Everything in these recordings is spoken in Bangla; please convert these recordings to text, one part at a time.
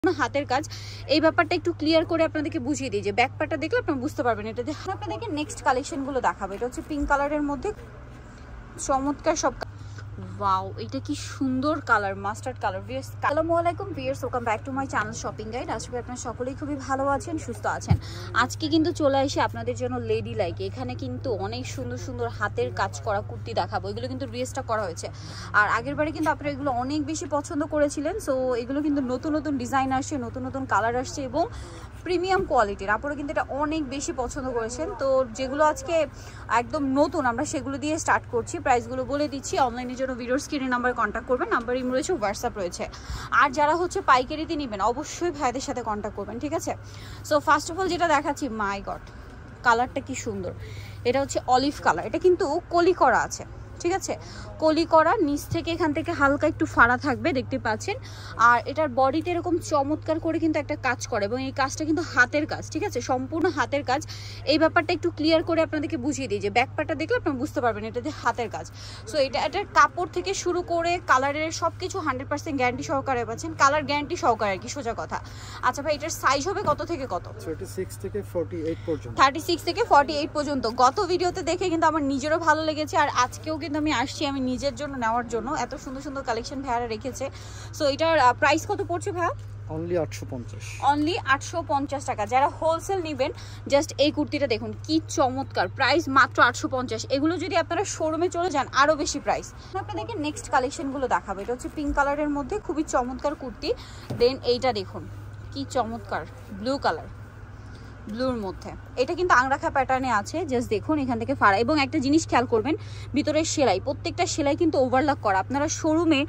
হাতের কাজ এই ব্যাপারটা একটু ক্লিয়ার করে আপনাদেরকে বুঝিয়ে দিই যে ব্যাক পার্টটা দেখলে আপনারা বুঝতে পারবেন। এটা যে আপনাদেরকে নেক্সট কালেকশনগুলো দেখাবো। এটা হচ্ছে পিঙ্ক কালারের মধ্যে চমৎকার সব। ওয়াও, এটা কি সুন্দর কালার, মাস্টার্ড কালার। আসসালামু আলাইকুম viewers, welcome back to my channel shopping guide. আশা করি আপনারা সকলেই খুবই ভালো আছেন, সুস্থ আছেন। আজকে কিন্তু চলে আসি আপনাদের জন্য লেডি লাইক। এখানে কিন্তু অনেক সুন্দর সুন্দর হাতের কাজ করা কুর্তি দেখাবো। এগুলো কিন্তু রিয়েস্টটা করা হয়েছে, আর আগের বারে কিন্তু আপনারা এগুলো অনেক বেশি পছন্দ করেছিলেন। সো এগুলো কিন্তু নতুন নতুন ডিজাইন আসছে, নতুন নতুন কালার আসছে এবং প্রিমিয়াম কোয়ালিটির। আপনারা কিন্তু এটা অনেক বেশি পছন্দ করেছেন। তো যেগুলো আজকে একদম নতুন আমরা সেগুলো দিয়ে স্টার্ট করছি। প্রাইসগুলো বলে দিচ্ছি। অনলাইনের জন্য ভিডিওর স্ক্রিনে নাম্বার কন্ট্যাক্ট করবেন, নাম্বার ইম রয়েছে, হোয়াটসঅ্যাপ রয়েছে। আর যারা হচ্ছে পাইকারিতে নেবেন অবশ্যই ভাইদের সাথে কন্ট্যাক্ট করবেন, ঠিক আছে? সো ফার্স্ট অফ অল যেটা দেখাচ্ছি, মাই গড কালারটা কি সুন্দর। এটা হচ্ছে অলিভ কালার। এটা কিন্তু কলি করা আছে, ঠিক আছে? কলি করা, নিচ থেকে এখান থেকে হালকা একটু ফাড়া থাকবে, দেখতে পাচ্ছেন। আর এটার বডিতে এরকম চমৎকার করে কিন্তু একটা কাজ করে এবং এই কাজটা কিন্তু হাতের কাজ, ঠিক আছে? সম্পূর্ণ হাতের কাজ। এই ব্যাপারটা একটু ক্লিয়ার করে আপনাদেরকে বুঝিয়ে দিই যে ব্যাক পার্টটা দেখলে আপনারা বুঝতে পারবেন এটা যে হাতের কাজ। সো এটার কাপড় থেকে শুরু করে কালারের সব কিছু 100% গ্যারান্টি সহকারে পাচ্ছেন। কালার গ্যারান্টি সহকারে, আর কি সোজা কথা। আচ্ছা ভাই, এটার সাইজ হবে কত থেকে কত? 36 থেকে 48 পর্যন্ত। 36 থেকে 48 পর্যন্ত। গত ভিডিওতে দেখে কিন্তু আমার নিজেরও ভালো লেগেছে, আর আজকেও কিন্তু আমি আসছি আমি নিজের জন্য নেওয়ার জন্য। এত সুন্দর সুন্দর কালেকশন ভাইয়ারা রেখেছে। সো এটার প্রাইস কত পড়ছে ভাইয়া? অনলি 850। অনলি 850 টাকা। যারা হোলসেল নেবেন জাস্ট এই কুর্তিটা দেখুন কি চমৎকার, প্রাইস মাত্র 850। এগুলো যদি আপনারা শোরুমে চলে যান আরও বেশি প্রাইস। আপনাদেরকে নেক্সট কালেকশনগুলো দেখাবো। এটা হচ্ছে পিঙ্ক কালারের মধ্যে খুবই চমৎকার কুর্তি। দেন এইটা দেখুন কি চমৎকার, ব্লু কালার, ব্লুর মধ্যে। এটা কিন্তু আংরাখা প্যাটার্নে আছে, জাস্ট দেখুন এখান থেকে ফাড়া। এবং একটা জিনিস খেয়াল করবেন, ভিতরের সেলাই, প্রত্যেকটা সেলাই কিন্তু ওভারলক করা। আপনারা শোরুমে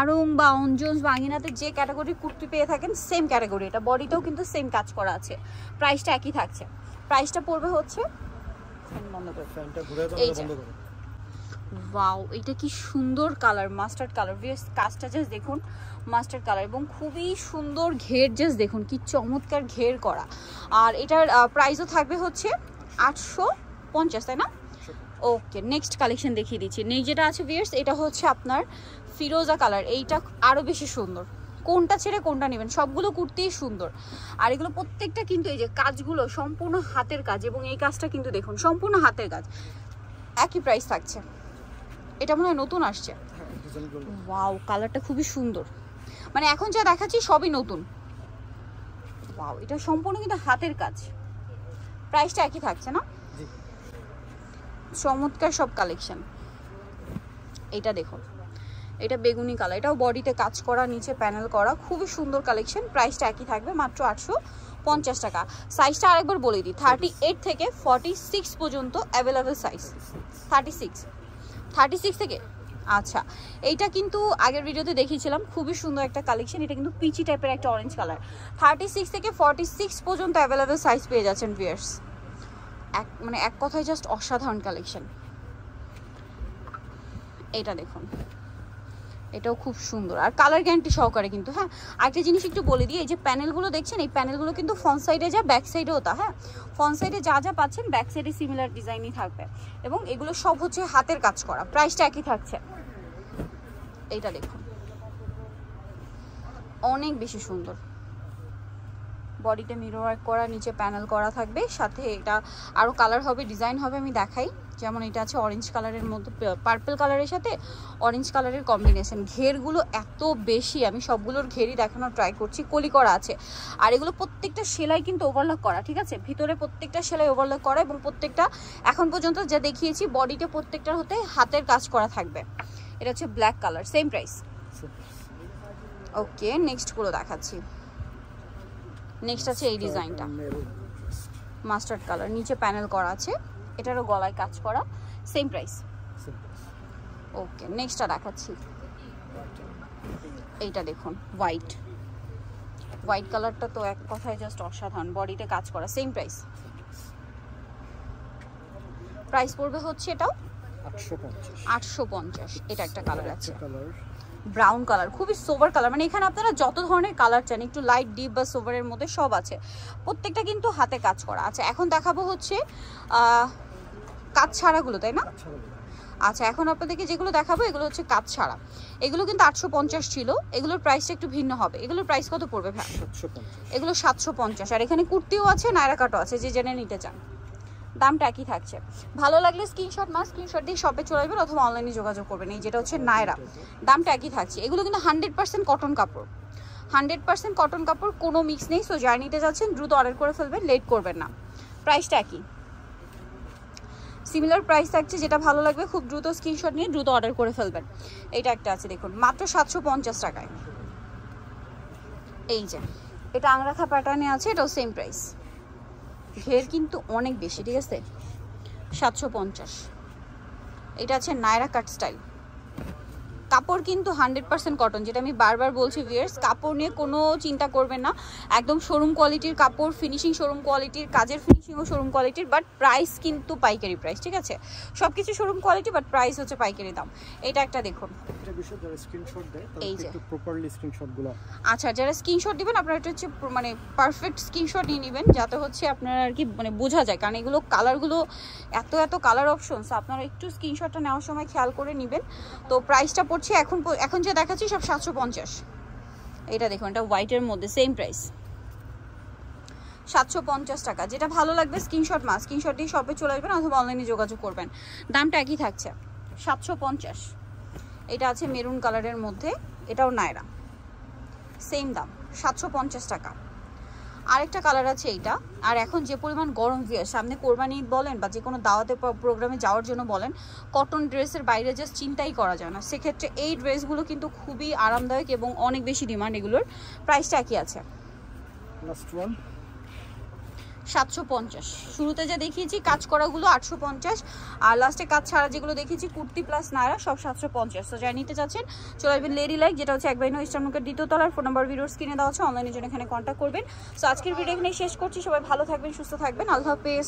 আড়ং বা অঞ্জনস বা আঙিনাতে যে ক্যাটাগরির কুর্তি পেয়ে থাকেন সেম ক্যাটাগরি। এটা বডিতেও কিন্তু সেম কাজ করা আছে। প্রাইসটা একই থাকছে। প্রাইসটা পড়বে হচ্ছে ওয়াও, এটা কি সুন্দর কালার, মাস্টার্ড কালার। কাজটা জাস্ট দেখুন, মাস্টার্ড কালার এবং খুবই সুন্দর ঘের, জাস্ট দেখুন কি চমৎকার ঘের করা। আর এটার প্রাইসও থাকবে হচ্ছে 850, তাই না? ওকে, নেক্সট কালেকশন দেখিয়ে দিচ্ছি। নেই যেটা আছে ভিউয়ার্স, এটা হচ্ছে আপনার ফিরোজা কালার। এইটা আরও বেশি সুন্দর। কোনটা ছেড়ে কোনটা নেবেন, সবগুলো কুর্তিই সুন্দর। আর এগুলো প্রত্যেকটা কিন্তু এই যে কাজগুলো সম্পূর্ণ হাতের কাজ এবং এই কাজটা কিন্তু দেখুন সম্পূর্ণ হাতের কাজ। একই প্রাইস থাকছে। এটা মনে হয় নতুন আসছে। ওয়াও, কালারটা খুবই সুন্দর। মানে এখন যা দেখাচ্ছি সবই নতুন। ওয়াও, এটা সম্পূর্ণ কিন্তু হাতের কাজ। প্রাইসটা একই থাকছে না? চমৎকার সব কালেকশন। এটা দেখুন, এটা বেগুনি কালার। এটাও বডিতে কাজ করা, নিচে প্যানেল করা, খুবই সুন্দর কালেকশন। প্রাইসটা একই থাকবে, মাত্র 850 টাকা। সাইজটা আরেকবার বলে দিই, 38 থেকে 46 পর্যন্ত অ্যাভেলেবেল সাইজ। 36 থেকে। আচ্ছা, এইটা কিন্তু আগের ভিডিওতে দেখিয়েছিলাম, খুবই সুন্দর একটা কালেকশন। এটা কিন্তু পিচি টাইপের একটা অরেঞ্জ কালার। 36 থেকে 46 পর্যন্ত অ্যাভেলেবেল সাইজ পেয়ে যাচ্ছেন ভিউয়ার্স। মানে এক কথায় জাস্ট অসাধারণ কালেকশন। এটা দেখুন, এটাও খুব সুন্দর আর কালার গ্যারান্টি সহকারে কিন্তু। হ্যাঁ, আরেকটা জিনিস একটু বলে দিই, এই যে প্যানেলগুলো দেখছেন, এই প্যানেলগুলো কিন্তু ফ্রন্ট সাইডে যা ব্যাক সাইডেও তা। হ্যাঁ, ফ্রন্ট সাইডে যা যা পাচ্ছেন ব্যাক সাইডে সিমিলার ডিজাইনই থাকবে এবং এগুলো সব হচ্ছে হাতের কাজ করা। প্রাইসটা একই থাকছে। এইটা দেখুন অনেক বেশি সুন্দর। বডিতে মিরর ওয়ার্ক করা, নিচে প্যানেল করা থাকবে, সাথে এটা আরও কালার হবে, ডিজাইন হবে, আমি দেখাই। যেমন এটা আছে অরেঞ্জ কালারের মধ্যে পার্পল কালারের সাথে অরেঞ্জ কালারের কম্বিনেশন। ঘেরগুলো এত বেশি, আমি সবগুলোর ঘেরই দেখানোর ট্রাই করছি। কলি করা আছে আর এগুলো প্রত্যেকটা সেলাই কিন্তু ওভারলক করা, ঠিক আছে? ভিতরে প্রত্যেকটা সেলাই ওভারলক করা এবং প্রত্যেকটা এখন পর্যন্ত যা দেখিয়েছি বডিতে প্রত্যেকটার হতে হাতের কাজ করা থাকবে। এটা হচ্ছে ব্ল্যাক কালার, সেম প্রাইস। ওকে, নেক্সট গুলো দেখাচ্ছি। নেক্সট আছে এই ডিজাইনটা, মাস্টার্ড কালার, নিচে প্যানেল করা আছে, এটারও গলায় কাজ করা, সেম প্রাইস। ওকে, নেক্সটটা দেখাচ্ছি। এইটা দেখুন হোয়াইট কালারটা তো এক কথায় জাস্ট অসাধারণ, বডিতে কাজ করা, সেম প্রাইস। প্রাইস পড়বে হচ্ছে এটাও 850। এটা একটা কালার আছে ব্রাউন কালার, খুবই সোভার কালার। মানে এখানে আপনারা যত ধরনের কালার চান, একটু লাইট ডিপ বা সোভারের মধ্যে সব আছে। প্রত্যেকটা কিন্তু হাতে কাজ করা আছে। এখন দেখাবো হচ্ছে কাজ ছাড়াগুলো, তাই না? আচ্ছা, এখন আপনাদেরকে যেগুলো দেখাবো এগুলো হচ্ছে কাজ ছাড়া। এগুলো কিন্তু 850 ছিল, এগুলোর প্রাইসটা একটু ভিন্ন হবে। এগুলোর প্রাইস কত পড়বে ভাই? 750। এগুলো 750। আর এখানে কুর্তিও আছে, নায়রা কাটও আছে, যে জেনে নিতে চান দামটা একই থাকছে। ভালো লাগলে স্ক্রিনশট দিয়ে শপে চলে আসবেন অথবা অনলাইনে যোগাযোগ করবেন। এই যেটা হচ্ছে নায়রা, দামটা একই থাকছে। এগুলো কিন্তু 100% কটন কাপড়, 100% কটন কাপড়, কোনো মিক্স নেই। সো যারা নিতে যাচ্ছেন দ্রুত অর্ডার করে ফেলবেন, লেট করবেন না। প্রাইসটা একই, সিমিলার প্রাইস থাকছে। যেটা ভালো লাগবে খুব দ্রুত স্ক্রিনশট নিয়ে দ্রুত অর্ডার করে ফেলবেন। এইটা একটা আছে দেখুন, মাত্র 750 টাকায়। এই যে এটা আংরাখা প্যাটার্নে আছে, এটাও সেম প্রাইস। ঘের কিন্তু অনেক বেশি, ঠিক আছে। 750। এটা আছে নায়রা কাট স্টাইল। কাপড় কিন্তু 100% কটন, যেটা আমি বারবার বলছি ভিউয়ার্স, কাপড় নিয়ে কোনো চিন্তা করবেন না, একদম শোরুম কোয়ালিটির কাপড়, ফিনিশিং শোরুম কোয়ালিটির, কাজের ফিনিশিংও শোরুম কোয়ালিটির, বাট প্রাইস কিন্তু পাইকারি প্রাইস, ঠিক আছে। সব কিছু শোরুম কোয়ালিটি, বাট প্রাইস হচ্ছে পাইকারি দাম। এটা একটা দেখুন, একটা বিষয় যারা স্ক্রিনশট দেয় এই তারা যে একটু প্রপারলি স্ক্রিনশটগুলো। আচ্ছা, যারা স্ক্রিনশট দিবেন আপনারা এটা হচ্ছে মানে পারফেক্ট স্ক্রিনশট নিয়ে নেবেন, যাতে হচ্ছে আপনার আর কি মানে বোঝা যায়, কারণ এগুলো কালারগুলো এত কালার অপশনস, আপনারা একটু স্ক্রিনশটটা নেওয়ার সময় খেয়াল করে নেবেন। তো প্রাইসটা পড়ছে এখন যে দেখাচ্ছি সব 750। এটা দেখুন, এটা হোয়াইটের মধ্যে সেম প্রাইস 750 টাকা। যেটা ভালো লাগবে স্ক্রিনশট দিয়ে শপে চলে আসবেন অথবা অনলাইনে যোগাযোগ করবেন, দামটা একই থাকছে 750। এটা আছে মেরুন কালারের মধ্যে, এটাও নায়রা, সেম দাম 750 টাকা। আরেকটা কালার আছে এইটা। আর এখন যে পরিমাণ গরম ভিউয়ার, সামনে কোরবানি বলেন বা যে কোনো দাওয়াতে প্রোগ্রামে যাওয়ার জন্য বলেন, কটন ড্রেসের বাইরে জাস্ট চিন্তাই করা যায় না। সেক্ষেত্রে এই ড্রেসগুলো কিন্তু খুবই আরামদায়ক এবং অনেক বেশি ডিমান্ড। এগুলোর প্রাইসটা একই আছে, লাস্ট ওয়ান 750। শুরুতে যা দেখিয়েছি কাজ করাগুলো 850, আর লাস্টে কাজ ছাড়া যেগুলো দেখিয়েছি কুর্তি প্লাস নায়রা সব 750। তো যারা নিতে চাচ্ছেন চলে আসবেন লেডি লাইক, যেটা হচ্ছে 1/9 ইস্টার্নমার্কেট 2য় তলার। ফোন নাম্বার ভিডিওর স্ক্রিনে দেওয়া আছে, অনলাইনের জন্য এখানে কন্ট্যাক্ট করবেন। সো আজকের ভিডিও এখানে শেষ করছি। সবাই ভালো থাকবেন, সুস্থ থাকবেন, আল্লাহ হাফেজ।